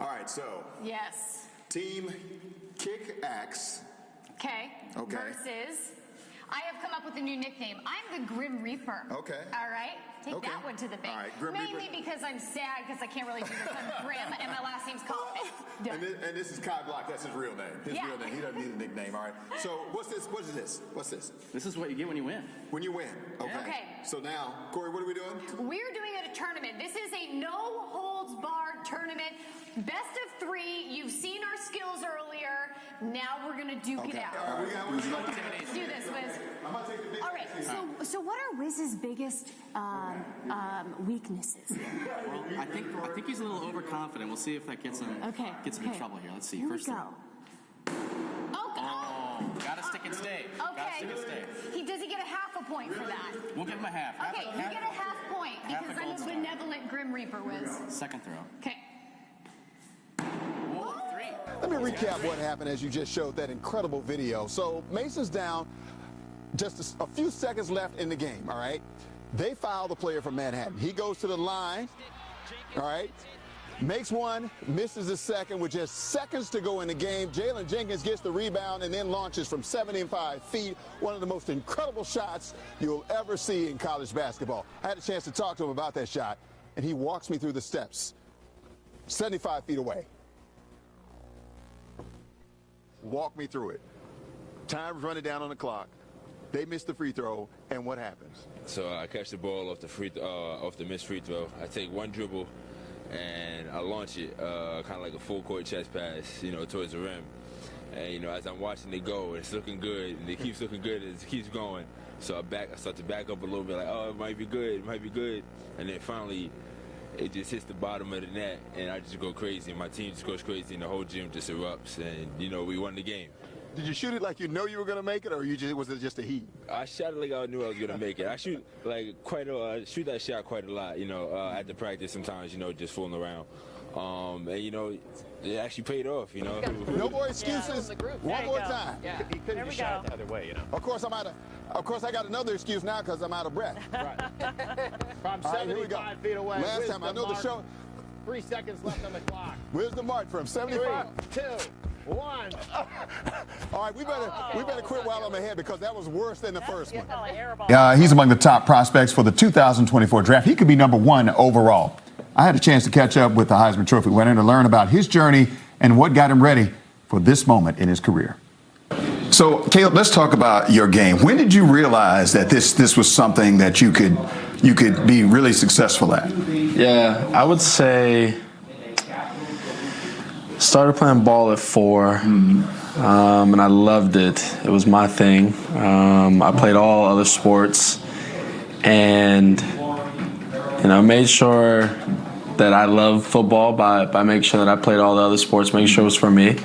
right, so. Yes. Team Kick Axe. Okay. Okay. Versus, I have come up with a new nickname. I'm the Grim Reaper. Okay. All right? Take that one to the bank. All right, Grim Mainly Reaper. because I'm sad because I can't really do this. I'm Grim, and my last name's Coffin. And this is Kai Block. That's his real name. Yeah. Real name. He doesn't need a nickname. All right. So what's this? What is this? What's this? This is what you get when you win. When you win. Okay. Okay. So now, Corey, what are we doing? We're doing a tournament. This is a no-holds-barred tournament. Best of 3. You've seen our skills earlier. Now we're going to duke it out. All right, Let's do this, Wiz. I'm going to take the big All right, so what are Wiz's biggest weaknesses? Well, I think he's a little overconfident. We'll see if that gets him in trouble here. Let's see. Here First we thing. go. Oh, Gotta stick and stay. Gotta stick and stay. Does he get a half a point for that? We'll give him a half. Okay, you get a half point half because a I'm gold a star. benevolent Grim Reaper, Wiz. Second throw. Okay. Whoa, 3. Let me recap what happened as you just showed that incredible video. So Mason's down, just a few seconds left in the game, all right? They foul the player from Manhattan. He goes to the line, all right? Makes one, misses the second with just seconds to go in the game. Jalen Jenkins gets the rebound and then launches from 75 feet. One of the most incredible shots you'll ever see in college basketball. I had a chance to talk to him about that shot, and he walks me through the steps, 75 feet away. Walk me through it. Time's running down on the clock. They miss the free throw, and what happens? So I catch the ball off the missed free throw. I take one dribble, and I launch it kind of like a full court chest pass, towards the rim. And as I'm watching it go, it's looking good, and it keeps looking good as it keeps going. So I start to back up a little bit, like, oh, it might be good, and then finally, it just hits the bottom of the net, and I just go crazy, and my team just goes crazy, and the whole gym just erupts, and we won the game. Did you shoot it like you know you were going to make it, or was it just a heat? I shot it like I knew I was going to make it. I shoot shoot that shot quite a lot, at the practice sometimes, just fooling around. And, it actually paid off, No more excuses. One more time. Yeah. He couldn't have shot it the other way, Of course, I got another excuse now because I'm out of breath. Right. From All right, here we go. 75 feet away. Last Where's time, I know the mark? show. 3 seconds left on the clock. Where's the mark from? 75? 3, 2, 1. All right, we better quit while I'm ahead because that was worse than the first one. He's among the top prospects for the 2024 draft. He could be number 1 overall. I had a chance to catch up with the Heisman Trophy winner to learn about his journey and what got him ready for this moment in his career. So, Caleb, let's talk about your game. When did you realize that this was something that you could be really successful at? Yeah, I would say started playing ball at 4, and I loved it. It was my thing. I played all other sports, and made sure that I love football by making sure that I played all the other sports, making sure it was for me.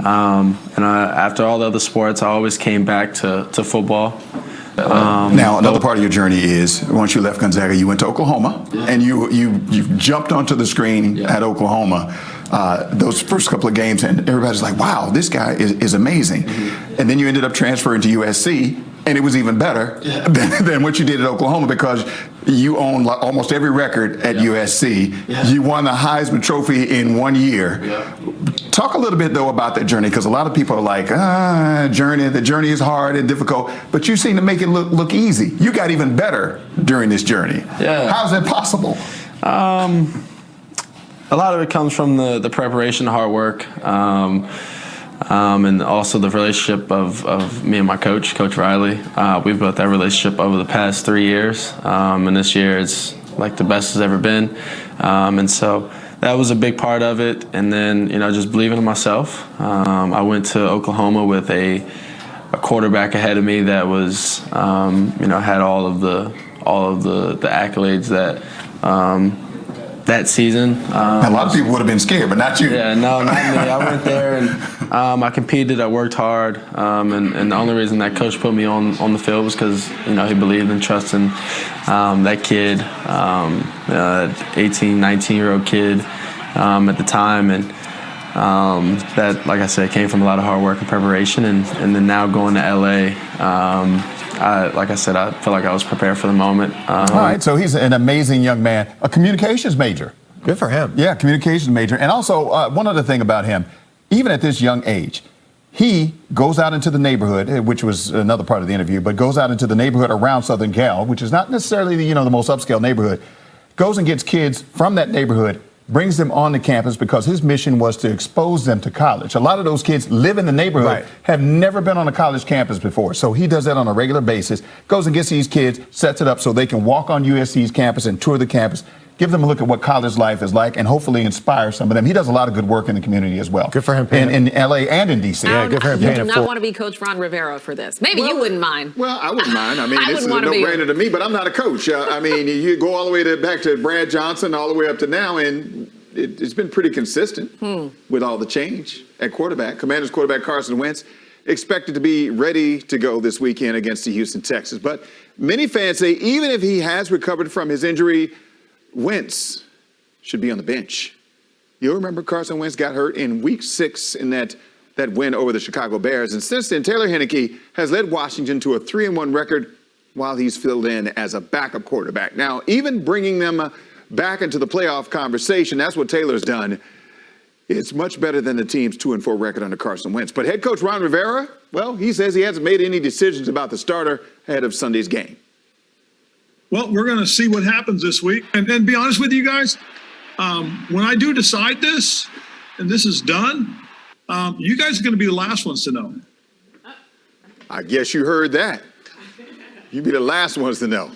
After all the other sports, I always came back to football. Now, another part of your journey is once you left Gonzaga, you went to Oklahoma, and you jumped onto the screen at Oklahoma. Those first couple of games, and everybody's like, wow, this guy is amazing. And then you ended up transferring to USC, and it was even better than what you did at Oklahoma because you own almost every record at USC. You won the Heisman Trophy in 1 year. Talk a little bit, though, about that journey because a lot of people are like, the journey is hard and difficult, but you seem to make it look easy. You got even better during this journey. Yeah. How's that possible? A lot of it comes from the preparation, the hard work, and also the relationship of me and my coach, Coach Riley. We've built that relationship over the past 3 years, and this year it's like the best it's ever been. And so that was a big part of it. And then, just believing in myself. I went to Oklahoma with a quarterback ahead of me that was, had all of the accolades that season. A lot of people would have been scared, but not you. Yeah, no, not me. I went there and I competed. I worked hard, and the only reason that coach put me on the field was because he believed and trusted that kid, 18, 19-year-old kid at the time, and that, like I said, came from a lot of hard work and preparation, and then now going to LA. Like I said, I feel like I was prepared for the moment. All right, so he's an amazing young man, a communications major. Good for him. Yeah, communications major. And also, one other thing about him, even at this young age, he goes out into the neighborhood, which was another part of the interview, but goes out into the neighborhood around Southern Cal, which is not necessarily the most upscale neighborhood, goes and gets kids from that neighborhood, brings them onto campus because his mission was to expose them to college. A lot of those kids live in the neighborhood, have never been on a college campus before. So he does that on a regular basis, goes and gets these kids, sets it up so they can walk on USC's campus and tour the campus, give them a look at what college life is like, and hopefully inspire some of them. He does a lot of good work in the community as well. Good for him. In LA and in DC. Yeah, good for him. You do not want to be Coach Ron Rivera for this. Maybe you wouldn't mind. Well, I wouldn't mind. I mean, I this is a wouldn't wanna be- no-brainer to me, but I'm not a coach. I mean, you go all the way back to Brad Johnson, all the way up to now, and it's been pretty consistent with all the change at quarterback. Commanders quarterback Carson Wentz expected to be ready to go this weekend against the Houston Texans. But many fans say even if he has recovered from his injury, Wentz should be on the bench. You'll remember Carson Wentz got hurt in Week 6 in that win over the Chicago Bears. And since then, Taylor Heineke has led Washington to a 3-1 record while he's filled in as a backup quarterback. Now, even bringing them back into the playoff conversation, that's what Taylor's done. It's much better than the team's 2-4 record under Carson Wentz. But head coach Ron Rivera, well, he says he hasn't made any decisions about the starter ahead of Sunday's game. Well, we're going to see what happens this week. And be honest with you guys, when I do decide this, and this is done, you guys are going to be the last ones to know. I guess you heard that. You'd be the last ones to know.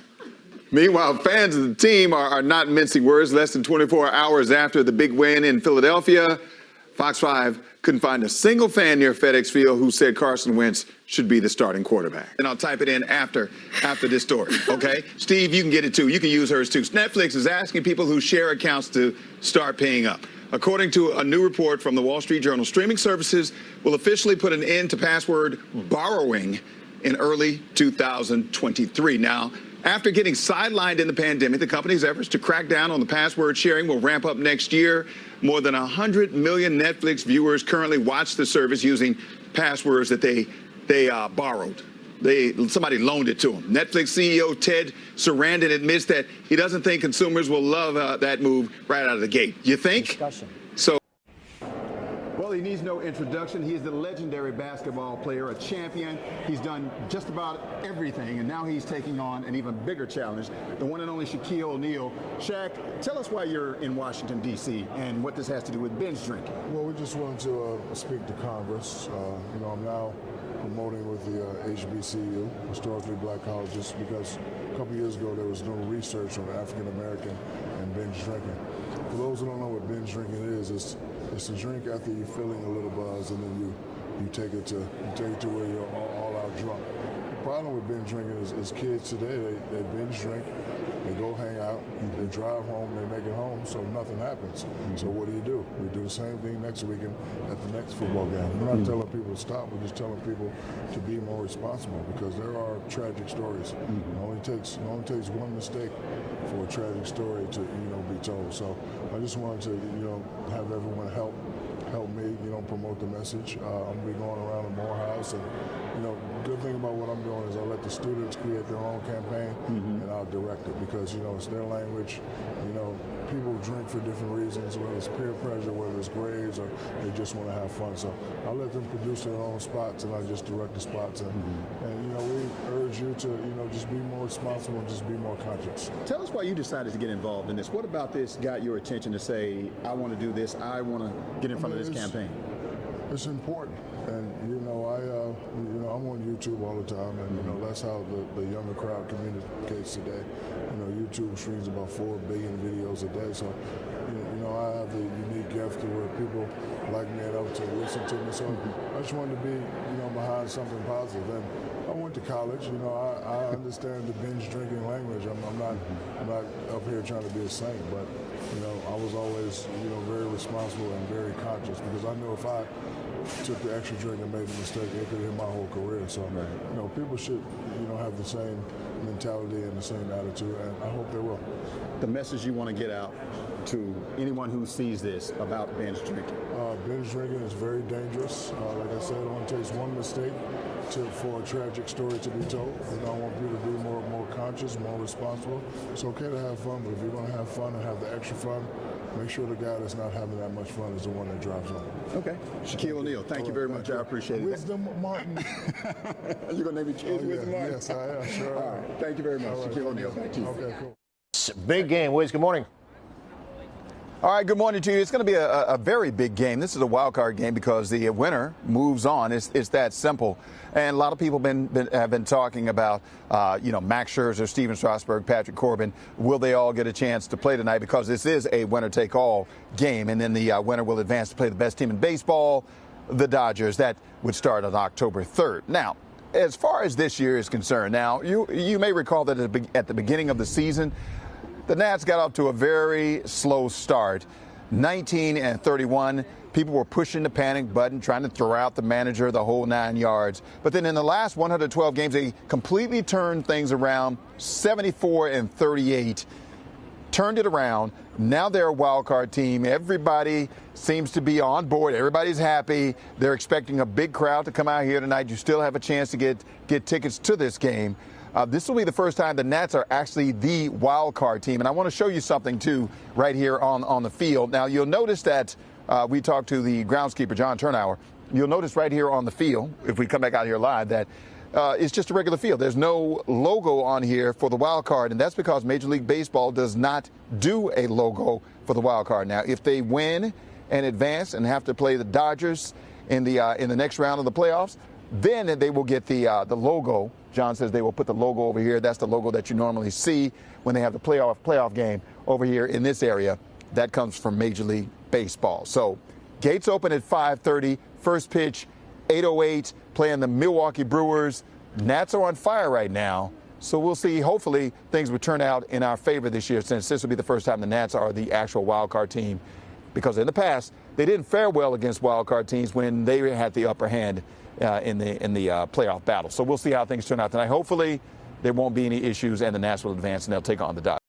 Meanwhile, fans of the team are not mincing words. Less than 24 hours after the big win in Philadelphia, Fox 5 couldn't find a single fan near FedEx Field who said Carson Wentz should be the starting quarterback. And I'll type it in after this story, okay? Steve, you can get it too. You can use hers too. Netflix is asking people who share accounts to start paying up. According to a new report from the Wall Street Journal, streaming services will officially put an end to password borrowing in early 2023. Now, after getting sidelined in the pandemic, the company's efforts to crack down on the password sharing will ramp up next year. More than 100 million Netflix viewers currently watch the service using passwords that they borrowed. Somebody loaned it to them. Netflix CEO Ted Sarandon admits that he doesn't think consumers will love that move right out of the gate. You think? So. Well, he needs no introduction. He is the legendary basketball player, a champion. He's done just about everything, and now he's taking on an even bigger challenge, the one and only Shaquille O'Neal. Shaq, tell us why you're in Washington, D.C., and what this has to do with binge drinking. Well, we just wanted to speak to Congress. I'm now promoting with the HBCU, Historically Black Colleges, because a couple years ago there was no research on African American and binge drinking. For those who don't know what binge drinking is, it's a drink after you're feeling a little buzz, and then you take it to where you're all out drunk. The problem with binge drinking is kids today, they binge drink, they go hang out, they drive home, they make it home, so nothing happens. So what do? We do the same thing next weekend at the next football game. We're not telling people to stop, we're just telling people to be more responsible, because there are tragic stories. It only takes one mistake for a tragic story to be told. So I just wanted to have everyone help me promote the message. I'm gonna be going around to Morehouse, and good thing about what I'm doing is I let the students create their own campaign, and I'll direct it, because it's their language. People drink for different reasons, whether it's peer pressure, whether it's grades, or they just want to have fun. So I'll let them produce their own spots, and I just direct the spots. And we urge you to just be more responsible and just be more conscious. Tell us why you decided to get involved in this. What about this got your attention to say, I want to do this, I want to get in front of this campaign? It's important, and I'm on YouTube all the time, and that's how the younger crowd communicates today. YouTube streams about 4 billion videos a day, so I have the unique gift to where people like me enough to listen to me. So I just wanted to be behind something positive. And I went to college. I understand the binge drinking language. I'm not up here trying to be a saint, but I was always very responsible and very conscious, because I knew if I took the extra drink and made a mistake, it could hit my whole career. So people should have the same mentality and the same attitude, and I hope they will. The message you want to get out to anyone who sees this about binge drinking? Binge drinking is very dangerous. Like I said, it only takes one mistake for a tragic story to be told. I want people to be more conscious, more responsible. It's okay to have fun, but if you're going to have fun and have the extra fun, make sure the guy that's not having that much fun is the one that drives home. Okay. Shaquille O'Neal, thank you very much. I appreciate it. Wisdom Martin. Are you going to name your kids Wisdom Martin? Yes, I am. Sure. All right. Thank you very much. Right, Shaquille O'Neal, thank you. Okay, cool. Big game. Wiz, good morning. All right, good morning to you. It's going to be a very big game. This is a wild card game because the winner moves on. It's that simple. And a lot of people have been talking about, Max Scherzer, Steven Strasburg, Patrick Corbin. Will they all get a chance to play tonight? Because this is a winner-take-all game. And then the winner will advance to play the best team in baseball, the Dodgers. That would start on October 3rd. Now, as far as this year is concerned, now, you may recall that at the beginning of the season, the Nats got off to a very slow start, 19-31. People were pushing the panic button, trying to throw out the manager the whole 9 yards. But then in the last 112 games, they completely turned things around, 74-38. Turned it around. Now they're a wild card team. Everybody seems to be on board. Everybody's happy. They're expecting a big crowd to come out here tonight. You still have a chance to get tickets to this game. This will be the first time the Nats are actually the wild card team. And I want to show you something, too, right here on the field. Now, you'll notice that we talked to the groundskeeper, John Turnauer. You'll notice right here on the field, if we come back out here live, that it's just a regular field. There's no logo on here for the wild card, and that's because Major League Baseball does not do a logo for the wild card. Now, if they win and advance and have to play the Dodgers in the next round of the playoffs, then they will get the logo. John says they will put the logo over here. That's the logo that you normally see when they have the playoff game over here in this area. That comes from Major League Baseball. So gates open at 5:30. First pitch, 8:08, playing the Milwaukee Brewers. Nats are on fire right now. So we'll see. Hopefully things will turn out in our favor this year, since this will be the first time the Nats are the actual wild card team. Because in the past, they didn't fare well against wild card teams when they had the upper hand in the playoff battle. So we'll see how things turn out tonight. Hopefully there won't be any issues and the Nats will advance and they'll take on the Dodgers.